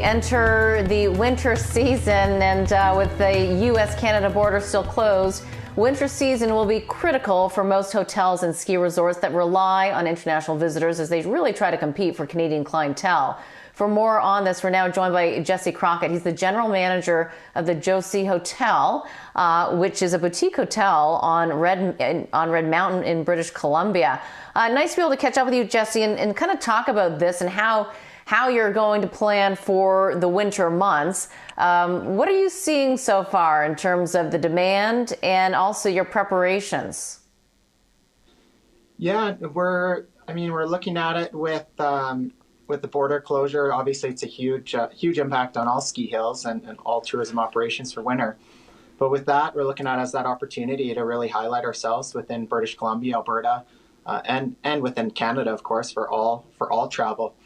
Enter the winter season, and with the U.S.-Canada border still closed, winter season will be critical for most hotels and ski resorts that rely on international visitors as they really try to compete for Canadian clientele. For more on this, we're now joined by Josie Crockett. He's the general manager of the Josie Hotel, which is a boutique hotel on Red Mountain in British Columbia. Nice to be able to catch up with you, Josie, and kind of talk about this and how you're going to plan for the winter months. What are you seeing so far in terms of the demand and also your preparations? Yeah, we're looking at it with the border closure. Obviously, it's a huge impact on all ski hills and all tourism operations for winter. But with that, we're looking at it as that opportunity to really highlight ourselves within British Columbia, Alberta, and within Canada, of course, for all travel.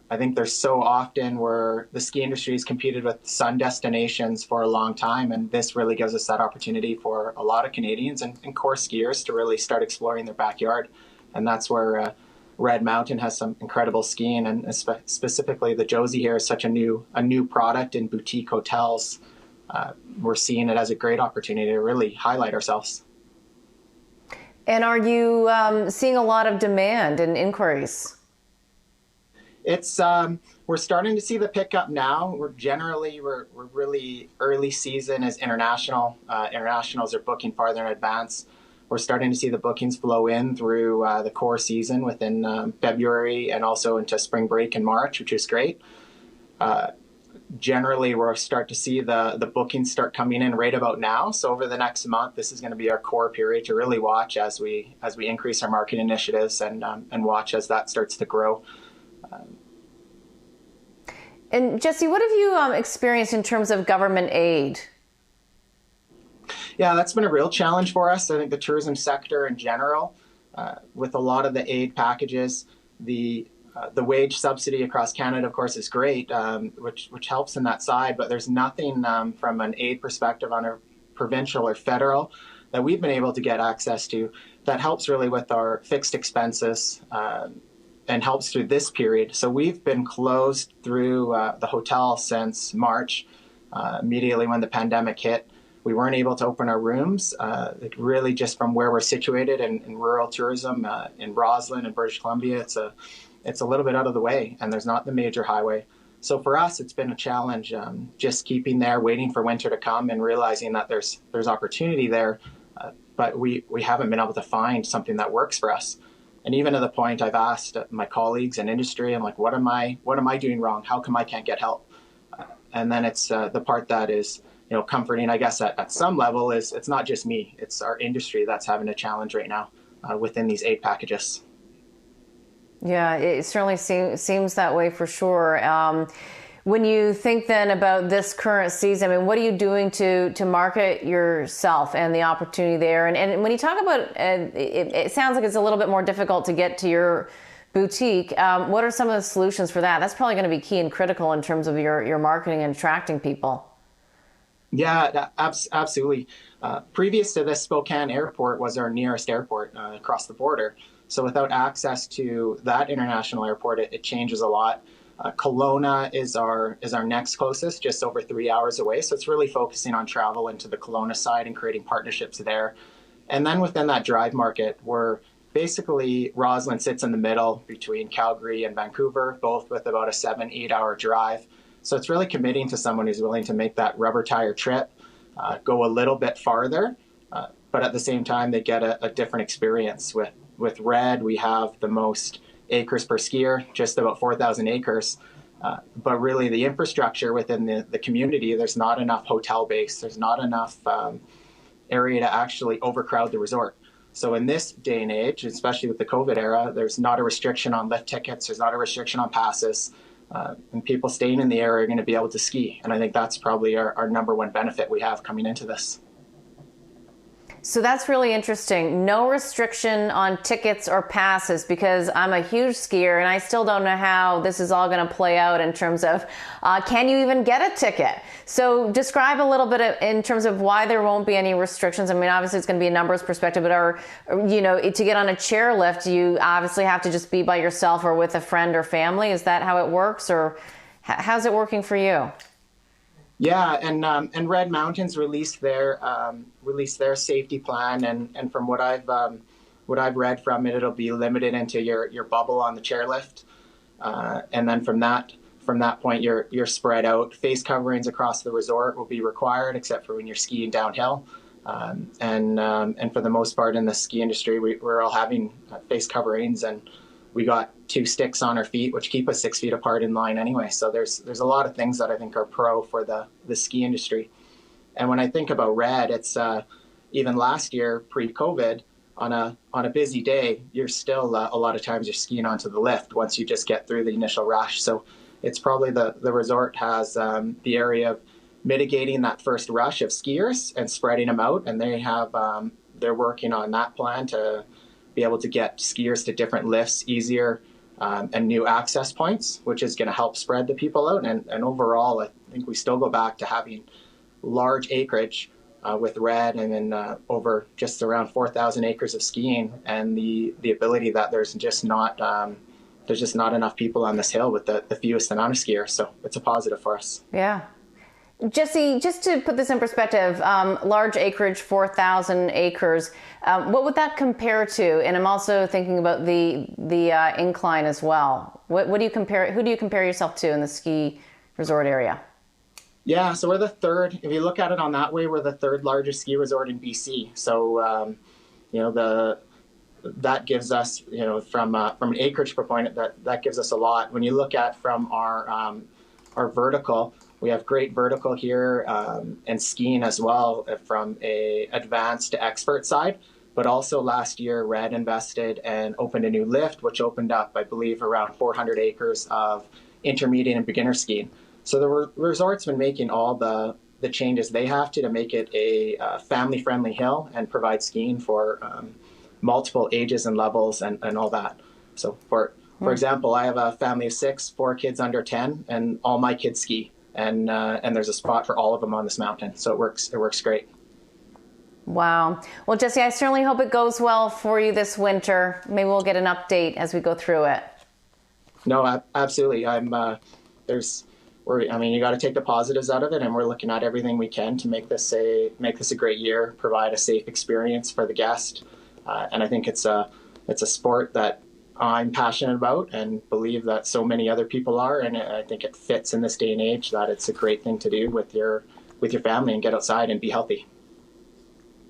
I think there's so often where the ski industry has competed with sun destinations for a long time, and this really gives us that opportunity for a lot of Canadians and core skiers to really start exploring their backyard. And that's where Red Mountain has some incredible skiing, and specifically the Josie here is such a new product in boutique hotels. We're seeing it as a great opportunity to really highlight ourselves. And are you seeing a lot of demand and inquiries? It's we're starting to see the pickup now. We're really early season as international. Internationals are booking farther in advance. We're starting to see the bookings flow in through the core season within February and also into spring break in March, which is great. Generally, we'll start to see the bookings start coming in right about now. So over the next month, this is going to be our core period to really watch as we increase our marketing initiatives and watch as that starts to grow. And Josie, what have you experienced in terms of government aid? Yeah, that's been a real challenge for us. I think the tourism sector in general, with a lot of the aid packages, the wage subsidy across Canada, of course, is great, which helps in that side. But there's nothing from an aid perspective on a provincial or federal that we've been able to get access to that helps really with our fixed expenses. And helps through this period. So we've been closed through the hotel since March, immediately when the pandemic hit. We weren't able to open our rooms, really just from where we're situated in rural tourism in Roslyn and British Columbia. It's a little bit out of the way, and there's not the major highway. So for us, it's been a challenge just keeping there, waiting for winter to come and realizing that there's opportunity there, but we haven't been able to find something that works for us. And even to the point I've asked my colleagues in industry, I'm like, what am I doing wrong? How come I can't get help? And then it's the part that is, comforting, I guess, at some level is it's not just me. It's our industry that's having a challenge right now within these aid packages. Yeah, it certainly seems that way for sure. When you think then about this current season, I mean, what are you doing to market yourself and the opportunity there? And when you talk about it sounds like it's a little bit more difficult to get to your boutique. What are some of the solutions for that? That's probably going to be key and critical in terms of your marketing and attracting people. Yeah, absolutely. Previous to this, Spokane Airport was our nearest airport across the border. So without access to that international airport, it changes a lot. Kelowna is our next closest, just over 3 hours away. So it's really focusing on travel into the Kelowna side and creating partnerships there. And then within that drive market, we're basically, Roslyn sits in the middle between Calgary and Vancouver, both with about a 7-8 hour drive. So it's really committing to someone who's willing to make that rubber tire trip, go a little bit farther, but at the same time, they get a different experience. With Red, we have the most acres per skier, just about 4,000 acres. But really the infrastructure within the community, there's not enough hotel base. There's not enough area to actually overcrowd the resort. So in this day and age, especially with the COVID era, there's not a restriction on lift tickets. There's not a restriction on passes. And people staying in the area are going to be able to ski. And I think that's probably our number one benefit we have coming into this. So that's really interesting. No restriction on tickets or passes, because I'm a huge skier and I still don't know how this is all going to play out in terms of can you even get a ticket? So describe a little bit in terms of why there won't be any restrictions. I mean, obviously it's going to be a numbers perspective, but to get on a chairlift, you obviously have to just be by yourself or with a friend or family. Is that how it works, or How's it working for you? Yeah, and Red Mountains released their safety plan, and from what I've read from it, it'll be limited into your bubble on the chairlift, and then from that point you're spread out. Face coverings across the resort will be required, except for when you're skiing downhill, and for the most part in the ski industry, we're all having face coverings, and we got 2 sticks on our feet, which keep us 6 feet apart in line anyway. So there's a lot of things that I think are pro for the ski industry. And when I think about Red, it's even last year pre-COVID, on a busy day, you're still a lot of times you're skiing onto the lift once you just get through the initial rush. So it's probably the resort has the area of mitigating that first rush of skiers and spreading them out, and they're working on that plan to be able to get skiers to different lifts easier, and new access points, which is going to help spread the people out. And overall, I think we still go back to having large acreage with Red, and then over just around 4,000 acres of skiing, and the ability that there's just not enough people on this hill with the fewest amount of skiers. So it's a positive for us. Yeah. Jesse, just to put this in perspective, large acreage, 4,000 acres, what would that compare to? And I'm also thinking about the incline as well. What do you compare? Who do you compare yourself to in the ski resort area? Yeah, so we're the third. If you look at it on that way, we're the third largest ski resort in BC. So that gives us, from an acreage point, that gives us a lot. When you look at from our vertical. We have great vertical here, and skiing as well from a advanced to expert side. But also last year, Red invested and opened a new lift, which opened up, I believe, around 400 acres of intermediate and beginner skiing. So the resort's been making all the changes they have to make it a family-friendly hill and provide skiing for multiple ages and levels and all that. So for example, I have a family of 6, 4 kids under 10, and all my kids ski. And there's a spot for all of them on this mountain. So it works great. Wow. Well, Jesse, I certainly hope it goes well for you this winter. Maybe we'll get an update as we go through it. No, absolutely. You got to take the positives out of it, and we're looking at everything we can to make this a great year, provide a safe experience for the guest. And I think it's a sport that I'm passionate about and believe that so many other people are, and I think it fits in this day and age that it's a great thing to do with your family and get outside and be healthy.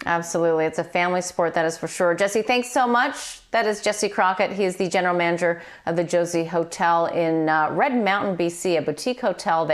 Absolutely. It's a family sport, that is for sure. Jesse, thanks so much. That is Jesse Crockett. He is the general manager of the Josie Hotel in Red Mountain, BC, a boutique hotel there.